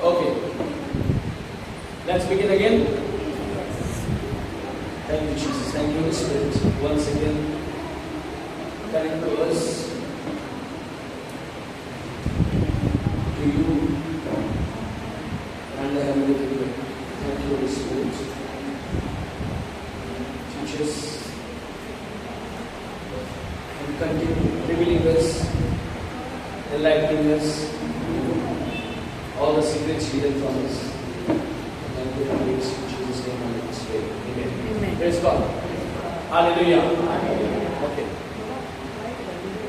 Okay. Let's begin again. Thank you, Jesus. Thank you, Holy Spirit. Once again, connect to us, to you, and the heavenly kingdom. Thank you, Holy Spirit. Teach us and continue revealing us, enlightening us, all the secrets hidden from us. Thank you for this. In Jesus' name, I pray. Amen. Praise God. Hallelujah. Okay.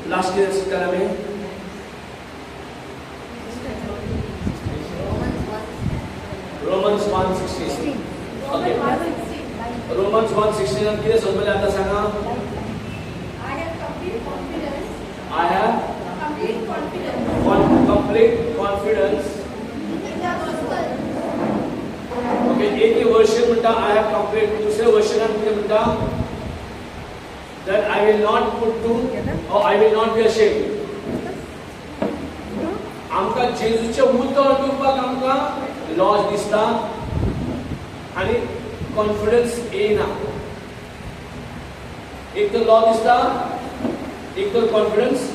Last year, Sikara mein Romans 1:16. Okay. Romans 1:16 हम किधर समझ में आता सांगा? I have complete confidence. I have Complete confidence. complete confidence. In the gospel. Okay, एक ही वर्षन म्हणता I have complete, दुसरे वर्षनात किती म्हणता that I will not put to or I will not be ashamed. आमका जेजूच्या उतर दिवपाक आमका लॉज दिसता आणि कॉन्फिडन्स येना. एक तर लॉ दिसता, एक तर कॉन्फिडन्स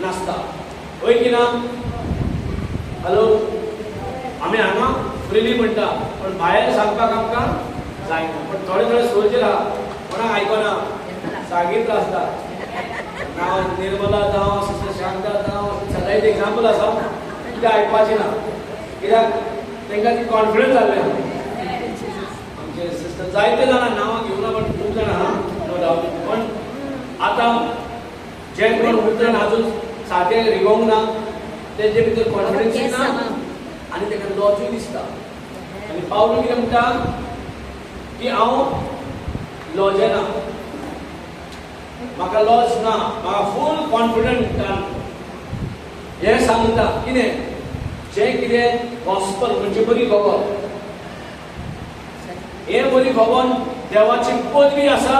नसता. होय की ना? हॅलो, आम्ही हांगा फ्रीली म्हणटा पण भायर सांगपाक आमकां जायना. पण थोडे थोडे सोयचे राहा, कोणाक आयकना सांगितलं आसता. नांव निर्मला जावं, सिस्टर शांता जावं, सदांच एग्जाम्पल आसा, कितें आयकपाचें ना. कित्याक तांकां ती कॉन्फिडन्स जाल्ले आहा. आमचे सिस्टर जायते जाणां नांवां घेवना पण खूब जाणां आहा, नो डावट. पण आतां जे कोण उतरण अजून सारकें रिगोंक ना, तेजे भितर कॉन्फिडन्स ना आनी ताका लॉजूय दिसता. आनी पावलो कितें म्हणटा की हांव लॉजेना, म्हाका लॉज ना, म्हाका फूल कॉन्फिडंट हे सांगता. कितें जें कितें गॉस्पल म्हणजे बरी खबर, हे बरी खबर देवाची पदवी आसा.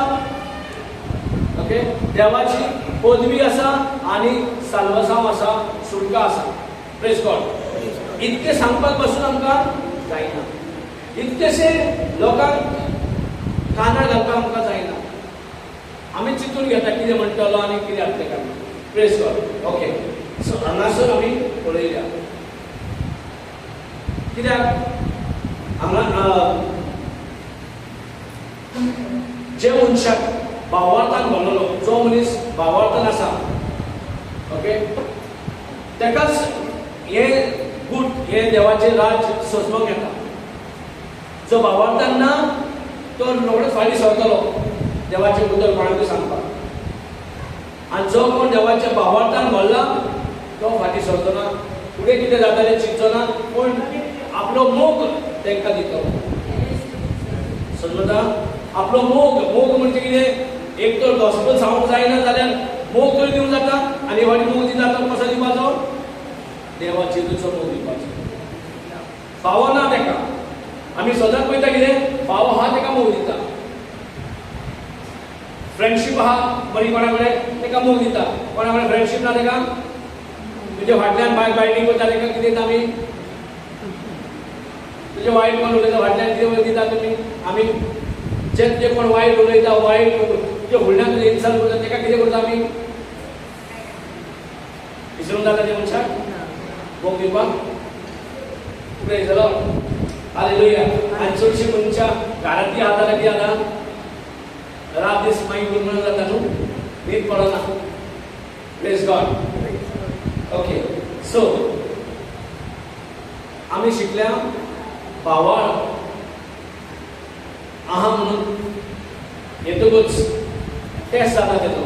ओके, देवाची पदवी आसा आनी साल्वसांव आसा, सुटका आसा. Praise God. इतके सांगपाक पासून आमकां जायना, इतकेशे लोकांक कानार घालपाक आमकां जायना. आमी चिंतून घेता कितें म्हणटलो आनी कितें जातलें काय. Praise God. ओके, सो हांगासर आमी पळयल्या कित्याक हांगा जे मनशाक भावार्थान भरलेलो, जो मनीस भावार्थान आसा, ओके, तेकाच हे गूट, हे देवाचे राज सोजमोंक येता. जो भावार्थान ना तो रोखडोच फाटीं सरतलो देवाचे बद्दल कोणाकूय सांगपाक. आनी जो कोण देवाच्या भावार्थान भरला तो फाटीं सरचो ना, फुडें कितें जातालें चिंतचो ना, पूण आपलो मोग तांकां दितलो. समजता? आपलो मोग म्हणजे कितें? एक तर गॉस्पल सांगूंक जायना जाल्यार मोग तर दिवंक जाता. आनी फावटी मोग दिता तो कसो दिवपाचो? देवाचे तुजो मोग दिवपाचो. फावो ना ताका. आमी सदांच पळयता कितें फावो आहा ताका मोग दिता. फ्रेंडशीप आहा बरी कोणा कडेन ताका मोग दिता. कोणा कडेन फ्रेंडशीप ना ताका तुजे फाटल्यान बायडींग करता ताका कितें दिता आमी? तुजे वायट कोण उलयता फाटल्यान कितें दिता तुमी? आमी जे कोण वायट उलयता, वायट तुजे फुडल्यान तुजे इन्सल्ट करता ताका कितें करता आमी? विसरून जाता ते मनशाक मोग दिवपाक. Praise the Lord. हालेलुया. आनी चडशीं मनशां घरांतलीं आहा जाल्यार कितें जाता? रात दीस मागीर उरमण जाता न्हू, न्हीद पडना. Praise God. ओके, सो आमी शिकल्या भावाळ आहा म्हणून येतकूच टेस्ट जाता तेजो,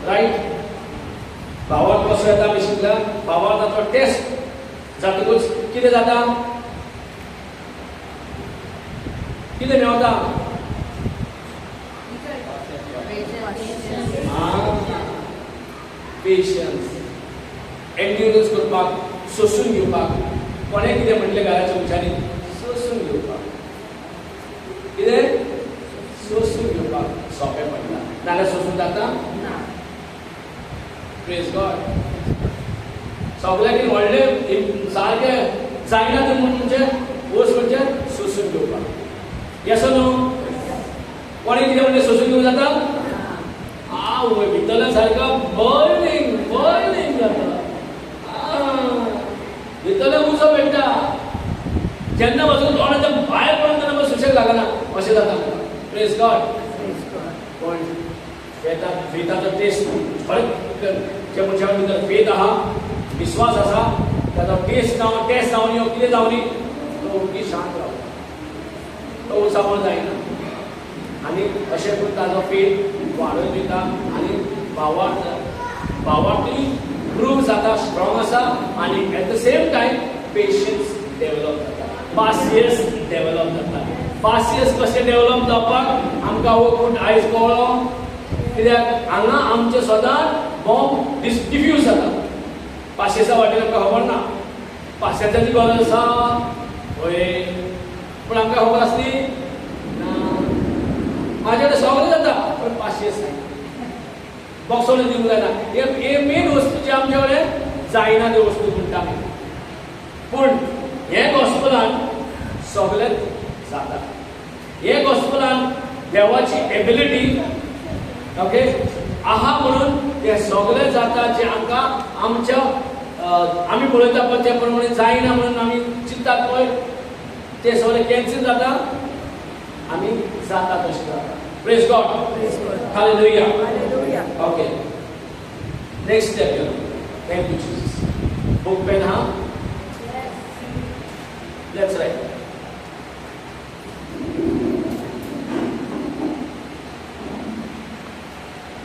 रायट? भावार्थ कसो येता आमी शिकल्या. भावार्थाचो टेस्ट जातकूच कितें जाता? कितें मेळटा? पेशन्स, एंड्युरन्स करपाक, सोसून घेवपाक. कोणें कितें म्हटलें घराच्या मनशांनी? सोसून घेवपाक. कितें? सोसून घेवपाक सोंपें पडटा. नाल्यार सोसून जाता? Praise God. सगळ्यांनी व्हडले सारके जायना ते म्हणजे वस्त म्हणजे सोसून घेवपाक येसो न्हू कोणी कितें म्हणजे सोसून घेवंक जाता भितरल्या सारका बर्निंग जाता भितरले उजो मेळटा जेन्ना वचून तोंडाच्या भायर पडून तेन्ना सुशेग लागना अशें जाता प्रेज गॉड पण फेथाचो टेस्ट जे मनशा भितर फेथ आहा विश्वास आसा ताचो टेस्ट जावन यो कितें जावनी तो उगी शांत रावता तो उसावण जायना आनी अशें करून ताजो फेथ वाडत वयता आनी भावार्थी प्रूव जाता स्ट्रॉंग आसा आनी at the same time patience develop जाता पासियस डेवलप जाता पासियस कशें डेवलप जावपाक आमकां हो खूब आयज कळ्ळो कित्याक हांगा आमचे सदांच बॉम्ब डिफ्यूज जाता पासियसा वाटेन आमकां खबर ना पासियसाची गरज आसा होय पूण आमकां खबर आसली ना म्हाजे कडेन सगळें जाता पण पासियस ना बॉक्सोन दिवंक जायना हे मेन वस्तू जी आमचे कडेन जायना त्यो वस्तू म्हणटा आमी पूण हे गॉस्पलान सगळें जाता हे गॉस्पलान देवाची एबिलिटी ओके आहा म्हणून ते सगळें जाता जे आमकां आमच्या आमी पळयता पळय त्या प्रमाणे जायना म्हणून आमी चिंतात पळय ते सगळें कॅन्सील जाता आमी जाता तशें जाता praise God hallelujah okay next step thank you Jesus book pen हा let's write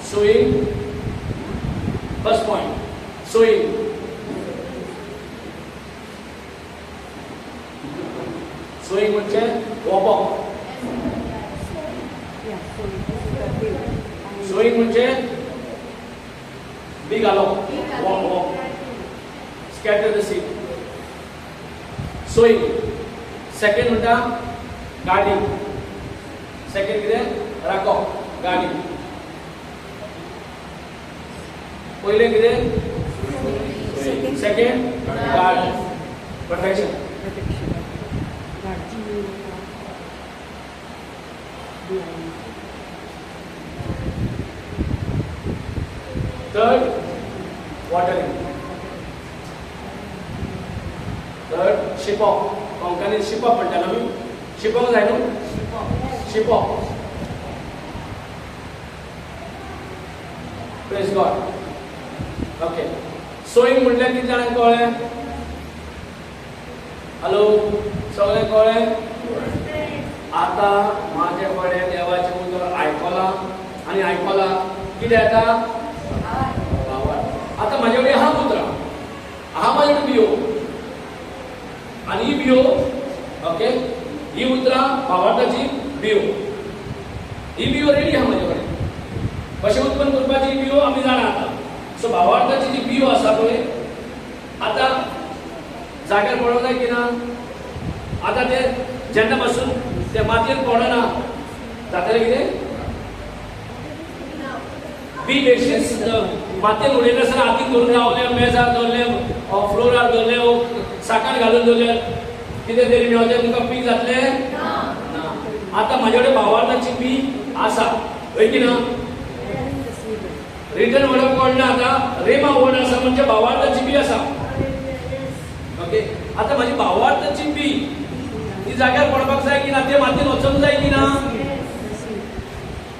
sowing first point sowing म्हणजे वोपप sowing म्हणजे बी घालप वोप scatter the seed sowing second म्हणटा गाडी सेकंड कितें राखप गाडी पहिले कितें second guard protection third watering third शिपप कोंकणीत शिपप म्हणटा आमी शिपप जाय न्हू शिपप प्रेज गॉड ओके सोईंग म्हटल्यार कितें जाणांक कळ्ळें हॅलो सगळें कळ्ळें आतां म्हाजे कडेन देवाचें उतर आयकलां आनी आयकलां कितें येता आतां म्हाजे कडेन आहा उतरां आहा म्हाजे कडेन बियो आनी ही बियो ओके ही उतरां भावार्थाची बियो ही बियो रेडी आहा म्हाजे कडेन कशें उत्पन्न करपाची ही बियो आमी जाणा आतां सो भावार्थाची जी बियो आसा पळय आतां जाग्यार पडोंक जाय की ना आतां ते जेन्ना पासून ते मातयेन पडना जातालें कितें बी बेडशीट्स मातयेन उडयले आसतना हातीक धरून रावले मेजार दवरले फ्लोरार दवरले साकार घालून दवरले कितें तरी मेळचें तुका पीक जातलें ना आतां म्हाजे कडेन भावार्थाची बी आसा होय की ना रिटर्न वर्ड कोण ना आता रेमा वर्ड आसा म्हणजे भावार्थाची बी आसा ओके आता माझी भावार्थाची बी ती जाग्यार पडपाक जाय की ना ते मातयेन वचूंक जाय की ना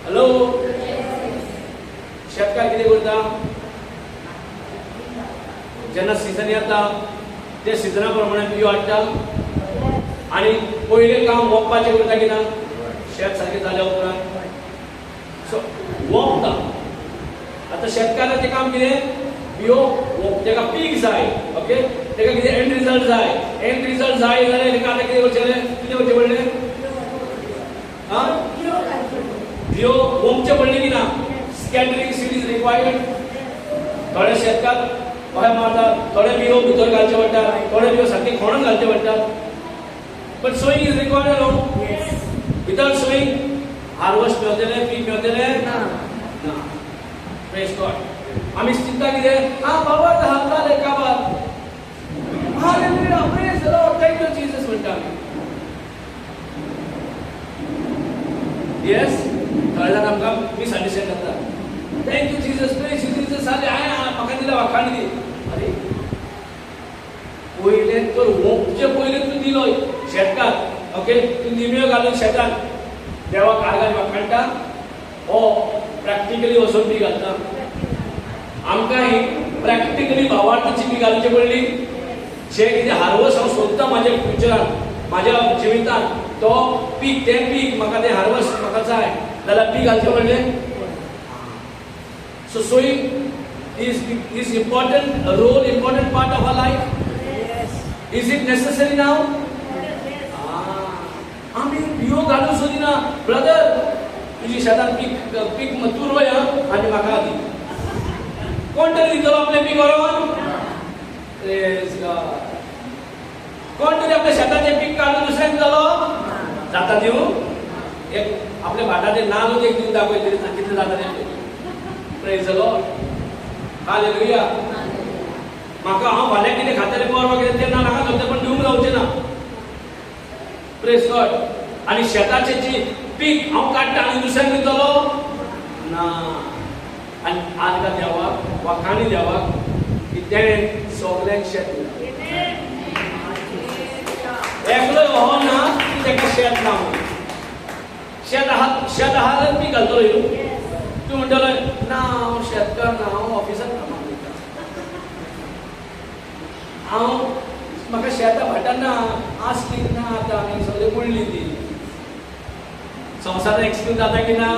हॅलो शेतकार कितें करता जेन्ना सीजन येता ते सिजना प्रमाणे बियो हाडटा आनी पयलें काम वखपाचें करता की ना शेत सारकें जाल्या उपरांत सो वखता आता शेतकाराचें काम कितें बियो तेका पीक जाय ओके तेका कितें एंड रिजल्ट जाय जाल्यार तेका आतां कितें करचें पडलें हां बियो वखचें पडलें की ना स्कॅटरिंग सीड इज रिक्वायर्ड थोडे शेतकार अशें मारतात थोडे बियो भितर घालचे पडटात थोडे बियो सारके खोणून घालचे पडटात बट सोईंग इज रिक्वायर्ड न्हू विदाउट सोईंग हार्वेस्ट मेळटलें पीक मेळटलें ना प्रेज गॉड आमी चिंता कितें बाबा हाताले काबार hallelujah praise the Lord yes कळ्ळें आमकां मिसअंडरस्टँड जाता. Thank you Jesus, praise you Jesus, जालें हांवें म्हाका दिला वाखाण दी. अरे पयले तर तुजे पयले तूं दिलो शेतकार, ओके, तूं निमयो घालून शेतान देवाक आर्गां वाखाणटा, हो प्रॅक्टिकली वचून बी घालता. आमकां ही प्रॅक्टिकली भावार्थाची बी घालची पडली. जे कितें हार्वस हांव सोदता म्हाज्या फ्युचरान, म्हाज्या जिवितान, तो पीक, तें पीक म्हाका तें हार्वस म्हाका जाय जाल्यार पीक घालचें पडलें. So sowing is important role, important part of our life. Is it necessary now? आम्ही बियो घालून सोदिना. ब्रदर तुजी शेतान पीक तूं रोय आनी म्हाका दी. कोण तरी दितलो आपलें पीक व्हरोन? Praise God. कोण तरी आपल्या शेताचें पीक काडून दुसऱ्याक दितलो? जाता दिवं? एक आपल्या भाटाचें नांव एक दिवन दाखय तरी कितें जाता तें. Praise the Lord, hallelujah. म्हाका हांव फाल्यां कितें खातलें परवा कितें तें ना नाका जावचें, पण दिवंक जावचें ना. Praise God. आनी शेताचें जी पीक हांव काडटा आनी दुसऱ्याक दितलो ना. आनी आजकाल देवाक वाखाणी देवाक की तेणें सगल्यांक शेत दिलां. एकलोय हो ना की तेका शेत ना. शेत आहा जाल्यार पीक घालतलो न्हू. तूं म्हणटलो ना हांव शेतकार ना, हांव ऑफिसांत कामाक वयता, हांव म्हाका शेता भाटां ना, आसली ना, आतां आमी सगळीं बुडली ती. संवसारान एक्सप्लेन जाता की ना?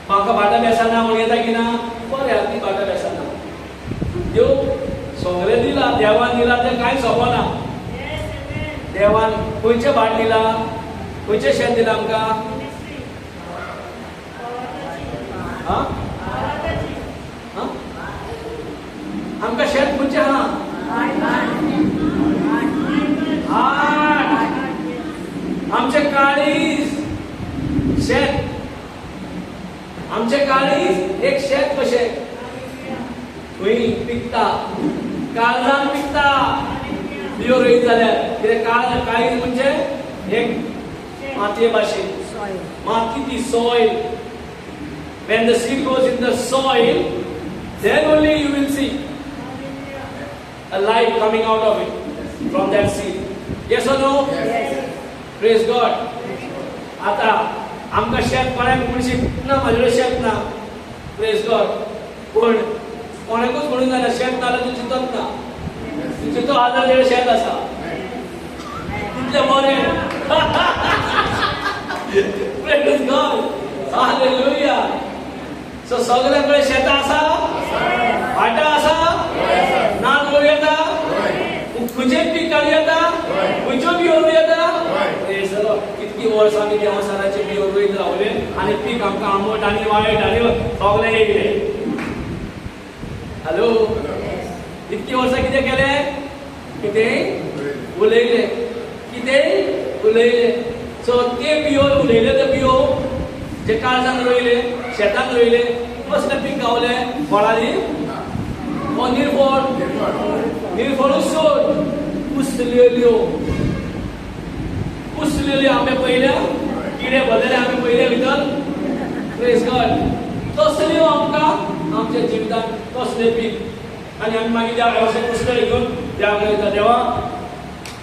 म्हाका भाटां बेसाना म्हूण येता की ना? बरें आहा ती भाटां बेसाना. देव सगळें दिलां, देवान दिलां तें कांय सोंपना. देवान खंयचें भाट दिलां, खंयचें शेत दिलां आमकां? आमकां शेत खंयचें आहा? आमचें काळीज शेत. आमचें काळीज एक शेत कशें खंय पिकता, काळजान पिकता. बियो रोयत जाल्यार कितें काळीज म्हणजे एक मातये भाशेन माती, ती soil. When the seed goes in the soil, then only you will see a life coming out of it from that seed. Yes or no? Yes. Praise God. आता आमकां शेत कोणाक म्हणशी ना, म्हाजें शेत ना. Praise God. पण कोणाकूच म्हणून जायना शेत ना जाल्यार तूं चिंतत ना. तूं चिंतो आहा जाल्यार शेत आसा. कितलें बरें. Praise God. Hallelujah. सो सगळ्यां कडेन शेतां आसा, भाटां आसा, नाल्ल रोंव येता, खंयचेंय पीक काडूं येता, खंयच्यो बियो रोंव येता. Praise the Lord. कितकी वर्सां आमी देवासाराचे बियो रोयत रावले आनी पीक आमकां आंबट आनी वायट आनी सगळें येयलें. हॅलो. इतकी वर्सां कितें केलें? कितें उलयलें, कितें उलयलें. सो ते बियो उलयले, ते बियो जे काळजान रोयले, शेतान रोयले, कसलें पीक गावलें? फळांनी हो निर्फळ, निर्फळूच सोड. कुसलेल्यो आंबे पयल्या, किडे भरलेले आंबे पयले भितर. Praise God. तसल्यो आमकां आमच्या जिवितान तसलें पीक. आनी आमी मागीर देवा अशें कुसले घेवन देवाक वयता, देवा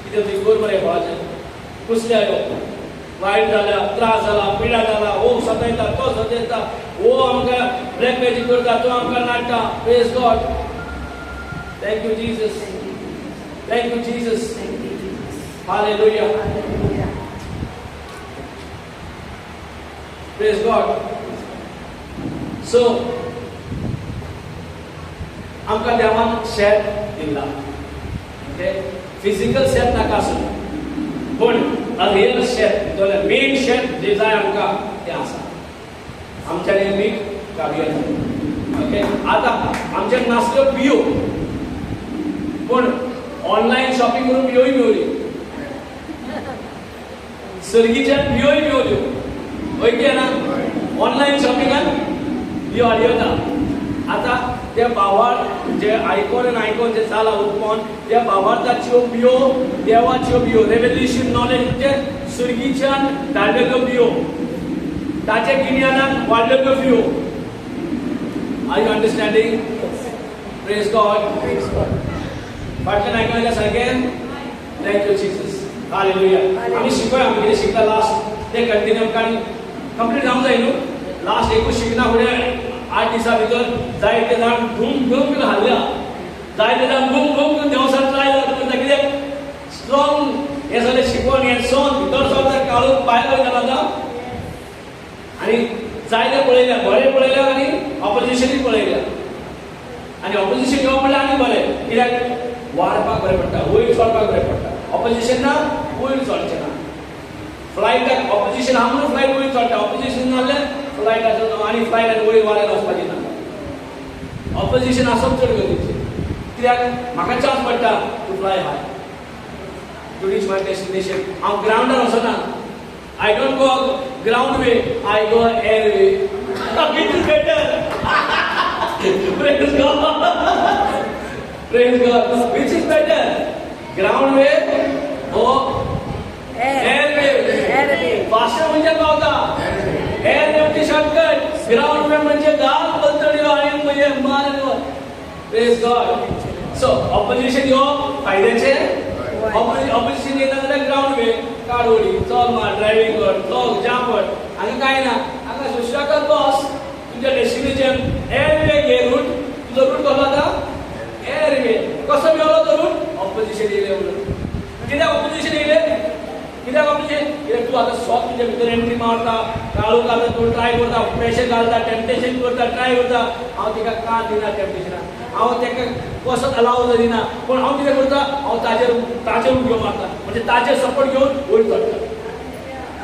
कितें तुजें कर बरें फळाचें. कुसले आयो, वायट जाला, त्रास जाला, पिडा जाला, हो सतायता, तो सतायता, हो आमकां ब्लॅक मॅजिक करता, तो आमकां नाडटा. Praise God. Thank you Jesus, thank you Jesus. Hallelujah. Praise God. So आमकां देवान शेत दिला. ओके, फिजिकल शेत नाका आसूं, पण रियल शेत, मेन शेत जे जाय आमकां तें आसा. आमच्यानी पीक काडूं येता. ओके. आतां आमचे नासल्यो बियो, पण ऑनलायन शॉपिंग करून बियोय मेवल्यो, सर्गीच्या बियोय मेवल्यो. वयते ना ऑनलायन शॉपिंगान बियो हाडूं येता. आतां त्या भावार्थ जे आयकोन जे जाला उत्पन्न, त्या भावार्थाच्यो बियो, देवाच्यो बियो, रेव्हेलेशन नॉलेज म्हणजे सुरगीच्यान धाडलेल्यो बियो, ताचे गिन्यानान वाडलेल्यो बियो. Are you understanding? Praise God. फाटल्यान आयकलें सारकें? Thank you Jesus. Hallelujah. आमी शिकूया, आमी कितें शिकता लास्ट ते कंटिन्यू कंप्लीट जावंक जाय न्हू. लास्ट एकूच शिकना फुडें 8 दिसां भितर जायते जाण घूम घूम करून हाल्ल्या. जायते जाण घूम घूम करून देवसां ट्राय करता कितें स्ट्रॉंग हे सगळें शिकवण हें सोन भितर सगळें काळूक भायर वयता आतां. आनी जायते पळयल्या, बरें पळयल्या आनी ऑपोजिशनूय पळयल्या. आनी ऑपोजिशन घेवप म्हणल्यार आनी बरें, कित्याक वाडपाक बरें पडटा, वयर चडपाक बरें पडटा. ऑपोजिशन ना वयर चडचें ना. फ्लायटाक ऑपोजिशन आहा म्हणून फ्लायट वयर चडटा, ऑपोजिशन नाल्यार फ्लायटाचो आनी फ्लायटान वयर वारें वचपाचें ना. ऑपोजिशन आसप चड गरजेचें, कित्याक म्हाका चान्स पडटा to fly high, to reach my destination. हांव ग्रावंडार वचना. I don't go ground way, I go air way. It is better. Praise God. Praise God. Which is better? Ground way or air way? Air way. Faster म्हणजे काय होता? Air way म्हणजे shortcut. Ground way म्हणजे गाल पलतडीवर आणि म्हणजे मारलो. Praise God. So opposition यो फायद्याचे. ऑपोजिशन येता जाल्यार ग्राउंड वे काडोडी चल मार ड्रायव्हिंग कर चल जाम कर. हांगा काय ना, हांगा सुशेगाद बस तुमच्या डेस्टिनेशन एअर वे घे रूट. तुजो रूट कसलो आतां एअर वे. कसो मेळ्ळो तो रूट? ऑपोजिशन येयले म्हणून. कित्याक ऑपोजिशन येयले? कित्याक ऑपोजिशन? कित्याक तूं आतां स्वता तुज्या भितर एंट्री मारता, काळूक आतां तूं ट्राय करता, प्रेशर घालता, टेम्पटेशन करता, ट्राय करता. हांव तिका कान दिना टेम्पटेशनाक, हांव ताका कसोच अलाव दिना. पूण हांव कितें करता, हांव ताचेर उडक्यो मारता, म्हणजे ताचेर सपोर्ट घेवन वयर चडटा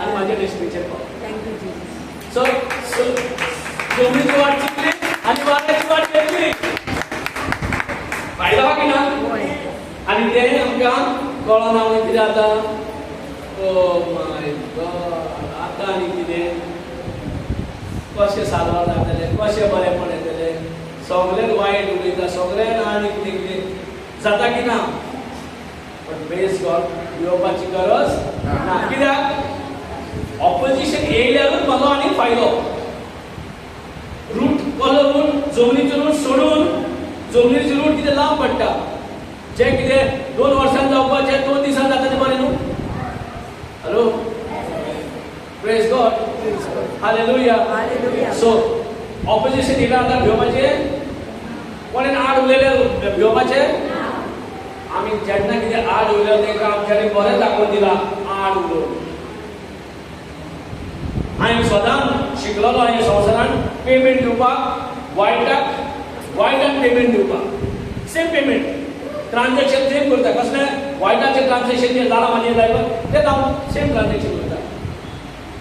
आनी म्हाजें डेस्टिनेशन पावता. सो जमनीची वाट चिकली आनी वाऱ्याची वाट घेतली. फायदो आहा की ना? आनी तें आमकां कळना कितें जाता. ओ माय गॉड, आतां आनी कितें कशें साल्वार जातलें, कशें बरेंपण येतलें. सगळ्यांक वायट उलयता, सगळ्यांक आनी कितें कितें जाता की ना. बट प्रेज गॉड, भिवपाची गरज ना. कित्याक ऑपोजिशन येयल्यारूच म्हाजो आनी फायदो. रूट कसलो रूट? जमनीचो रूट सोडून जमनीचो रूट कितें लांब पडटा. जें कितें 2 वर्सांनी जावपाचें 2 दिसांनी जाता तें बरें न्हू. Hello, praise God. Hallelujah. So opposition येयला आतां भिवपाचें. कोणें आड उलयलें भिवपाचें? आमी जेन्ना कितें आड उलयलें तेका आमच्यांनी बरें दाखोवन दिलां आड उलोवन. हांवें सदांच शिकलेलो हे संवसारान पेमेंट दिवपाक, वायटाक पेमेंट दिवपाक. सेम पेमेंट ट्रान्झॅक्शन सेम करता. कसलें वायटाचें ट्रान्झॅक्शन जें जालां म्हाजें लायफान तें हांव सेम ट्रान्झॅक्शन करता,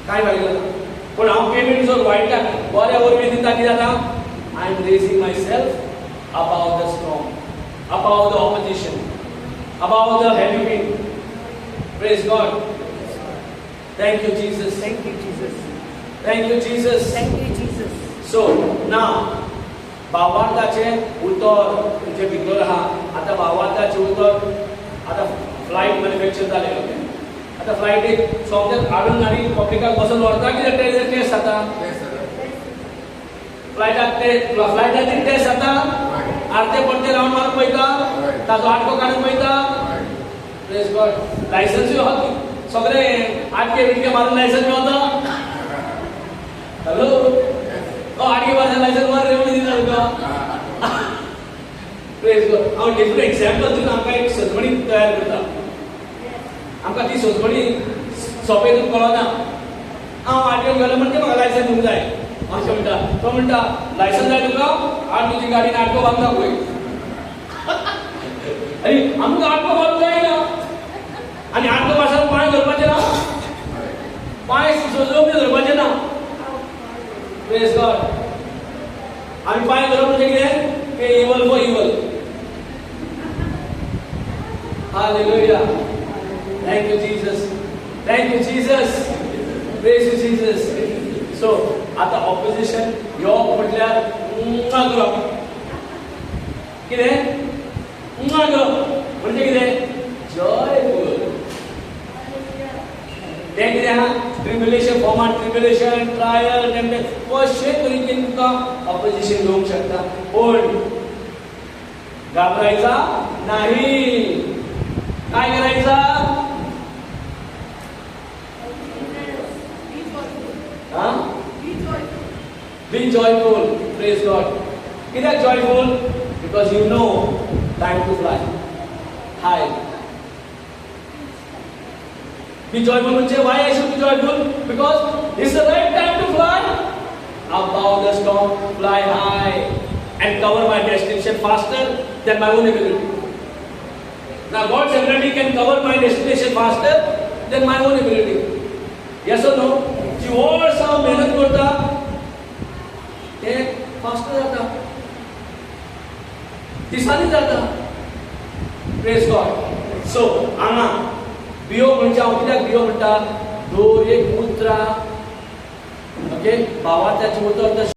कांय फायदो जाता. पूण हांव पेमेंट जर वायटाक बऱ्या वरवीं दिता कितें जाता? I am raising myself above the storm, above the opposition, above the heavy wind. Praise God. Thank you Jesus. Thank you, Jesus. Thank you Jesus. Thank you, Jesus. So now भावार्थाचें उतर तुमचे भितर आहा. आतां भावार्थाचें उतर आतां flight manufacture जालें. आतां फ्लायटीक सोमतें हाडून आनी पब्लिकाक बसून व्हरता कितें टेस्ट जाता. फ्लायटाची टेस्ट जाता. आर्ते पडटे रावंड मारून पळयता, ताजो आटको काडून पळयता. Praise God. लायसन्सूय आहा, सगळें आटके बिटके मारून लायसन्स मेळता. हॅलो, आटके मारून लायसन्स मार रेवणी दिता तुका. Praise God. हांव डिफरंट एग्जाम्पल दिवन आमकां एक सजमणी तयार करता. आमकां ती सजमणी सोंपेतून कळना. हांव आटकेक गेलो म्हणटा म्हाका लायसन्स दिवंक जाय अशें म्हणटा. तो म्हणटा लायसन्स जाय तुका, हाड तुजी गाडीन आटको बांदता पळय. अरे आमकां आटको बांदूंक जायना. आनी आटको भाशेन पांय धरपाचें ना, पांय सजोवपी धरपाचें ना. Praise God. आमी पांय धरप म्हणजे कितें? ते इवल फॉर इवल. Hallelujah. Thank you Jesus. Thank you Jesus. Praise you Jesus. So आता ऑपोजिशन यो म्हटल्यार करप. कितें? करप म्हणजे कितें? जॉयफुल. ते ट्रिब्युलेशन फॉर्मात ट्रिब्युलेशन ट्रायल टेम्पटेशन कशे तरेकेन तुका ऑपोजिशन येवंक शकता पण घाबरायचा नाही काय करायचा हा Be joyful, praise God. कित्याक joyful? Because you know time to fly. High. Be joyful म्हणजे why I should be joyful? Because it's the right time to fly. Above the storm, fly high and cover my destination faster than my own ability. Now God's ability can cover my destination faster than my own ability. Yes or no? जी वर्सां मेहनत करता ते fast जाता दिसांनी जाता praise God so हांगा बियो म्हणजे हांव कित्याक बियो म्हणटा दो एक मुद्रा ओके भावाच्या उतर